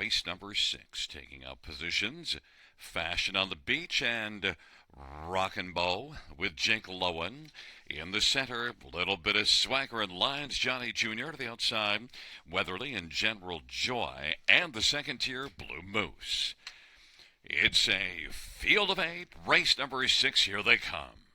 race number 6, taking up positions. Fashion on the Beach and Rockin' Bow with Jake Lowen in the center. Little bit of swagger and lines. Johnny Jr. to the outside. Weatherly and General Joy. And the second tier, Blue Moose. It's a field of 8. Race number 6. Here they come.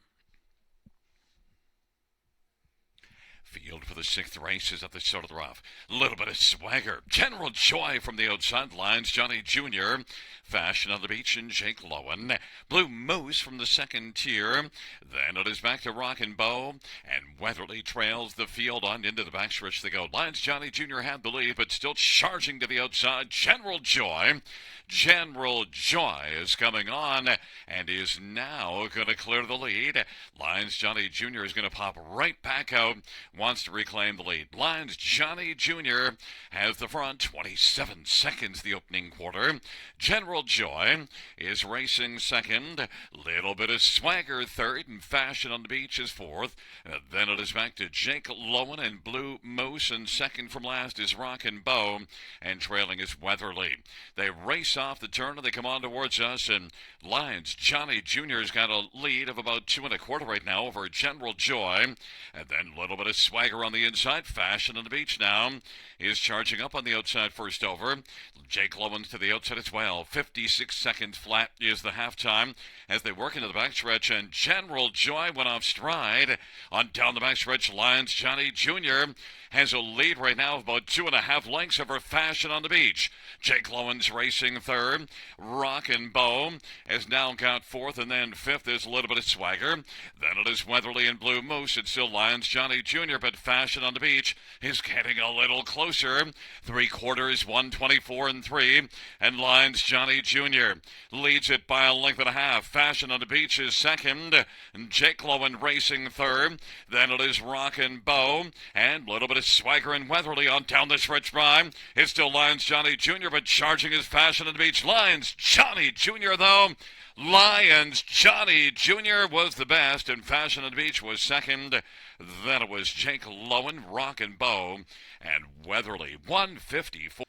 Field for the 6th race is at the start of the rough. Little bit of swagger. General Joy from the outside lines. Johnny Jr. Fashion on the Beach and Jake Lowen. Blue Moose from the second tier. Then it is back to Rockin' Bow. And Weatherly trails the field on into the backstretch they go. Lines Johnny Jr. had the lead, but still charging to the outside. General Joy. General Joy is coming on and is now going to clear the lead. Lines Johnny Jr. is going to pop right back out. Wants to reclaim the lead. Lines Johnny Jr. has the front. 27 seconds the opening quarter. General Joy is racing second. Little bit of swagger third, and Fashion on the Beach is fourth. Then it is back to Jake Lowen and Blue Moose, and second from last is Rockin' Bow, and trailing is Weatherly. They race off the turn and they come on towards us, and Lines Johnny Jr. has got a lead of about 2 1/4 right now over General Joy, and then a little bit of swagger on the inside. Fashion on the Beach now is charging up on the outside first over. Jake Lowen's to the outside as well. 56 seconds flat is the halftime as they work into the backstretch, and General Joy went off stride on down the backstretch. Lines Johnny Jr. has a lead right now of about 2.5 lengths over Fashion on the Beach. Jake Lowen's racing third. Rockin' Bow has now got fourth, and then fifth is a little bit of swagger. Then it is Weatherly and Blue Moose. It's still Lines Johnny Jr., but Fashion on the Beach is getting a little closer. 3/4, 1:24 and 3, and Lines Johnny Jr. leads it by a length and a half. Fashion on the Beach is second, and Jake Lowen racing third. Then it is Rockin' Bow, and a little bit of swagger and Weatherly on down the stretch by. It's still Lines Johnny Jr., but charging his Fashion on the Beach. Lines Johnny Jr., though. Lions Johnny Jr. was the best, and Fashion on the Beach was second. Then it was Jake Lowen, Rockin' Bow, and Weatherly. 154.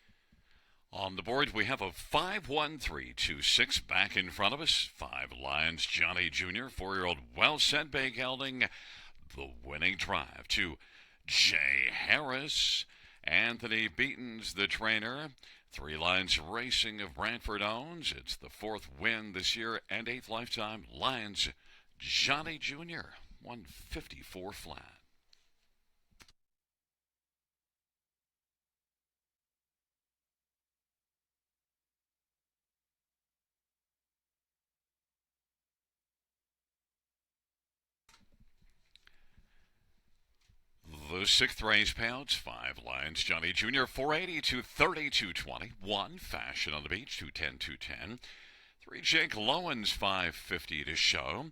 On the board, we have a 5-1-3-2-6 back in front of us. 5 Lions Johnny Jr., 4-year-old well set Bay Gelding. The winning drive to Jay Harris. Anthony Beaton's the trainer. 3 Lions Racing of Brantford owns. It's the 4th win this year and 8th lifetime. Lions Johnny Jr., 154 flat. The 6th race payouts, 5 Lions Johnny Jr., 480, 230, 220. 1 Fashion on the Beach, 210, 210. 3 Jake Lowen's, 550 to show.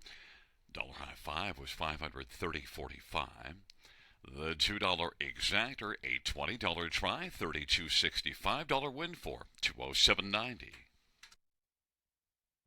Dollar High 5 was 530.45. The $2 exactor, $820 try, $32.65. Win for $207.90.